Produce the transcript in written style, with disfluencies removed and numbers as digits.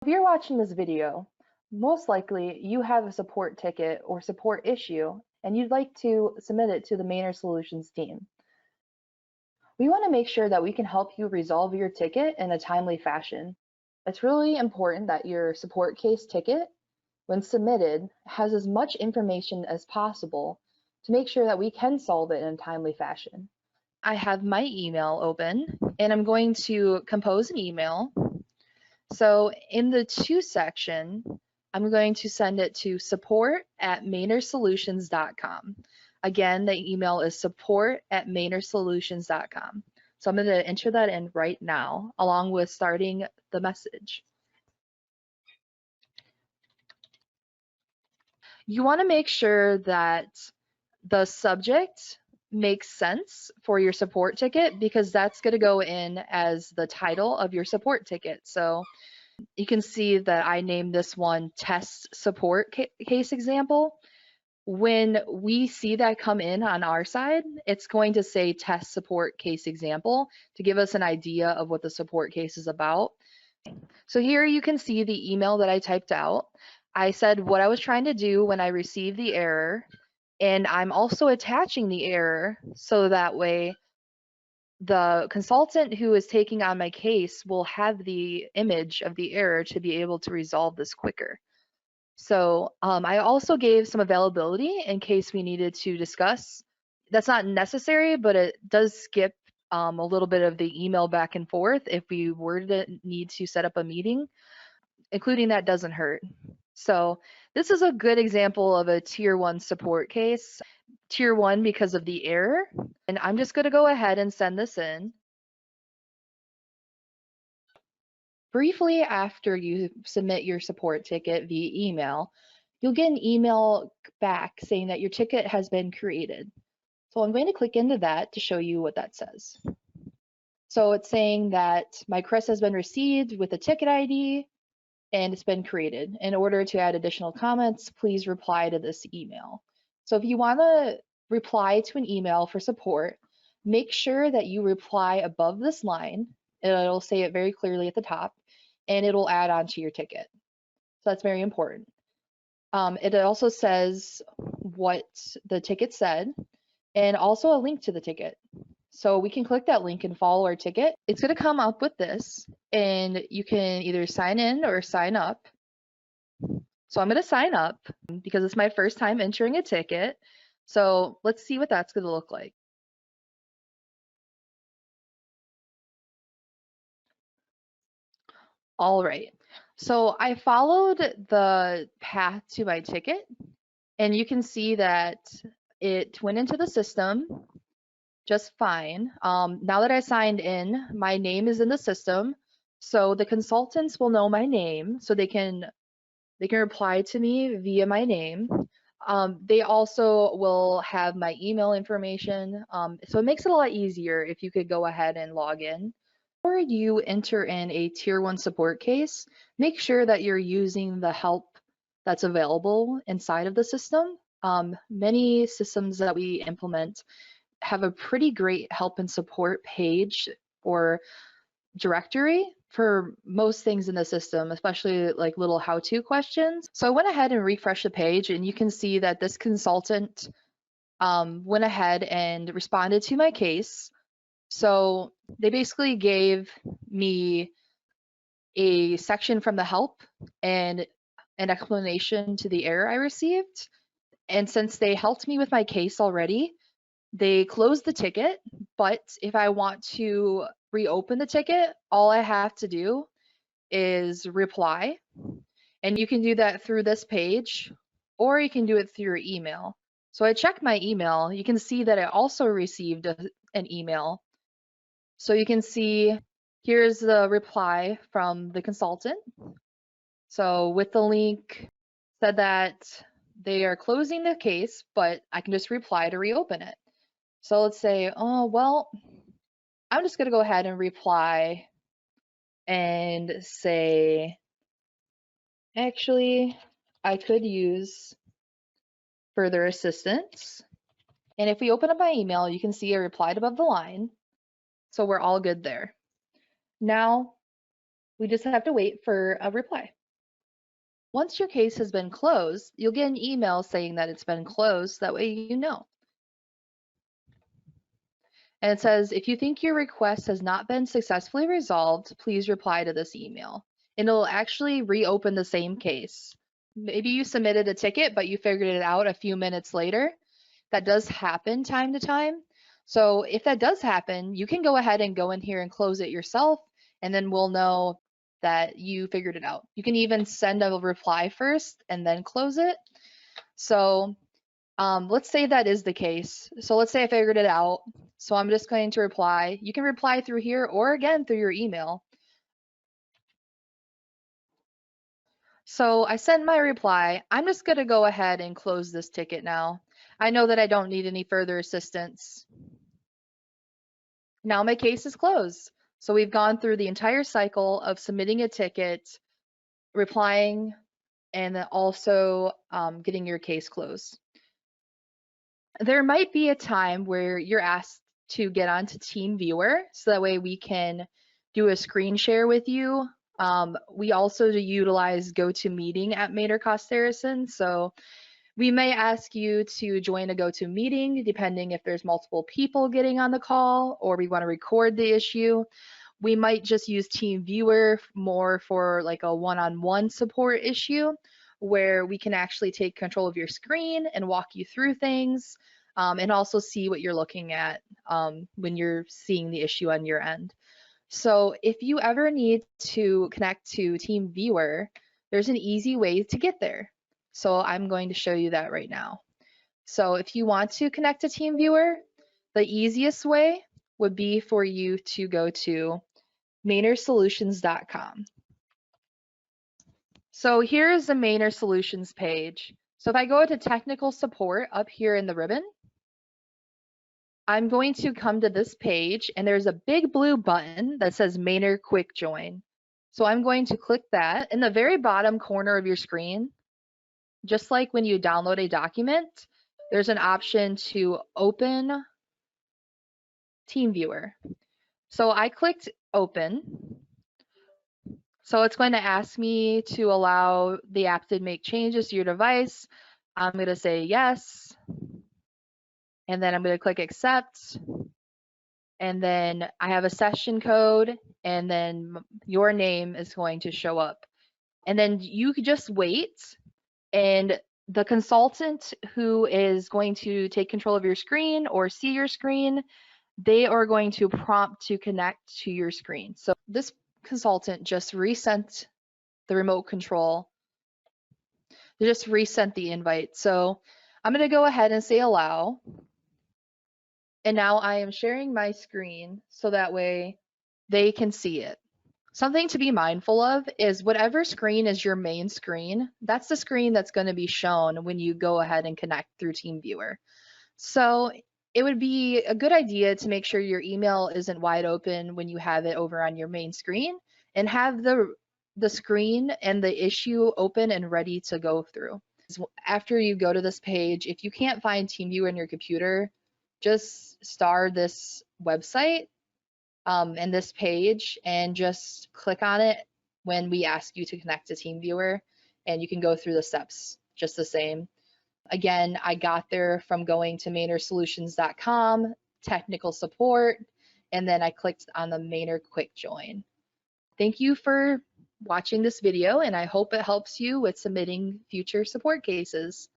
If you're watching this video, most likely you have a support ticket or support issue and you'd like to submit it to the Mainer Solutions team. We want to make sure that we can help you resolve your ticket in a timely fashion. It's really important that your support case ticket, when submitted, has as much information as possible to make sure that we can solve it in a timely fashion. I have my email open and I'm going to compose an email. So in the to section, I'm going to send it to support@mainersolutions.com. Again, the email is support@mainersolutions.com. So I'm going to enter that in right now, along with starting the message. You want to make sure that the subject makes sense for your support ticket because that's going to go in as the title of your support ticket. So you can see that I named this one test support case example. When we see that come in on our side, it's going to say test support case example to give us an idea of what the support case is about. So here you can see the email that I typed out. I said what I was trying to do when I received the error, and I'm also attaching the error so that way the consultant who is taking on my case will have the image of the error to be able to resolve this quicker. So I also gave some availability in case we needed to discuss. That's not necessary, but it does skip a little bit of the email back and forth if we were to need to set up a meeting. Including that doesn't hurt. So this is a good example of a tier 1 support case. Tier 1 because of the error. And I'm just going to go ahead and send this in. Briefly after you submit your support ticket via email, you'll get an email back saying that your ticket has been created. So I'm going to click into that to show you what that says. So it's saying that my request has been received with a ticket ID and it's been created. In order to add additional comments, please reply to this email. So if you want to reply to an email for support, make sure that you reply above this line. It'll say it very clearly at the top, and it'll add on to your ticket. So that's very important. It also says what the ticket said, and also a link to the ticket. So we can click that link and follow our ticket. It's going to come up with this, and you can either sign in or sign up. So I'm going to sign up because it's my first time entering a ticket. So let's see what that's going to look like. All right. So I followed the path to my ticket, and you can see that it went into the system just fine. Now that I signed in, my name is in the system, so the consultants will know my name, so they can reply to me via my name. They also will have my email information, so it makes it a lot easier if you could go ahead and log in. Before you enter in a tier 1 support case, make sure that you're using the help that's available inside of the system. Many systems that we implement have a pretty great help and support page or directory for most things in the system, especially like little how-to questions. So I went ahead and refreshed the page, and you can see that this consultant went ahead and responded to my case. So they basically gave me a section from the help and an explanation to the error I received. And since they helped me with my case already, they closed the ticket, but if I want to reopen the ticket, all I have to do is reply. And you can do that through this page, or you can do it through your email. So I checked my email. You can see that I also received an email. So you can see here's the reply from the consultant. So with the link, said that they are closing the case, but I can just reply to reopen it. So let's say, oh, well, I'm just going to go ahead and reply and say, actually, I could use further assistance. And if we open up my email, you can see I replied above the line. So we're all good there. Now, We just have to wait for a reply. Once your case has been closed, you'll get an email saying that it's been closed. That way you know. And it says, if you think your request has not been successfully resolved, please reply to this email. And it'll actually reopen the same case. Maybe you submitted a ticket, but you figured it out a few minutes later. That does happen time to time. So if that does happen, you can go ahead and go in here and close it yourself, and then we'll know that you figured it out. You can even send a reply first and then close it. So let's say that is the case. So let's say I figured it out. So I'm just going to reply. You can reply through here or again through your email. So I sent my reply. I'm just going to go ahead and close this ticket now. I know that I don't need any further assistance. Now my case is closed. So we've gone through the entire cycle of submitting a ticket, replying, and then also getting your case closed. There might be a time where you're asked to get onto TeamViewer, so that way we can do a screen share with you. We also utilize GoToMeeting at Maynard Costerisan, so we may ask you to join a GoToMeeting depending if there's multiple people getting on the call or we want to record the issue. We might just use TeamViewer more for like a one-on-one support issue where we can actually take control of your screen and walk you through things and also see what you're looking at when you're seeing the issue on your end. So if you ever need to connect to TeamViewer, there's an easy way to get there. So I'm going to show you that right now. So if you want to connect to TeamViewer, the easiest way would be for you to go to MaynardSolutions.com. So here is the Maynard Solutions page. So if I go to technical support up here in the ribbon, I'm going to come to this page and there's a big blue button that says Maynard Quick Join. So I'm going to click that. In the very bottom corner of your screen, just like when you download a document, there's an option to open TeamViewer. So I clicked open. So it's going to ask me to allow the app to make changes to your device. I'm going to say yes. And then I'm going to click accept. And then I have a session code and then your name is going to show up. And then you could just wait and the consultant who is going to take control of your screen or see your screen, they are going to prompt to connect to your screen. So this consultant just resent the remote control. They just resent the invite. So I'm going to go ahead and say allow. And now I am sharing my screen so that way they can see it. Something to be mindful of is whatever screen is your main screen, that's the screen that's going to be shown when you go ahead and connect through TeamViewer. So it would be a good idea to make sure your email isn't wide open when you have it over on your main screen and have the screen and the issue open and ready to go through. After you go to this page, if you can't find TeamViewer in your computer, just star this website and this page and just click on it when we ask you to connect to TeamViewer, and you can go through the steps just the same. Again, I got there from going to MaynardSolutions.com, technical support, and then I clicked on the Maynard Quick Join. Thank you for watching this video, and I hope it helps you with submitting future support cases.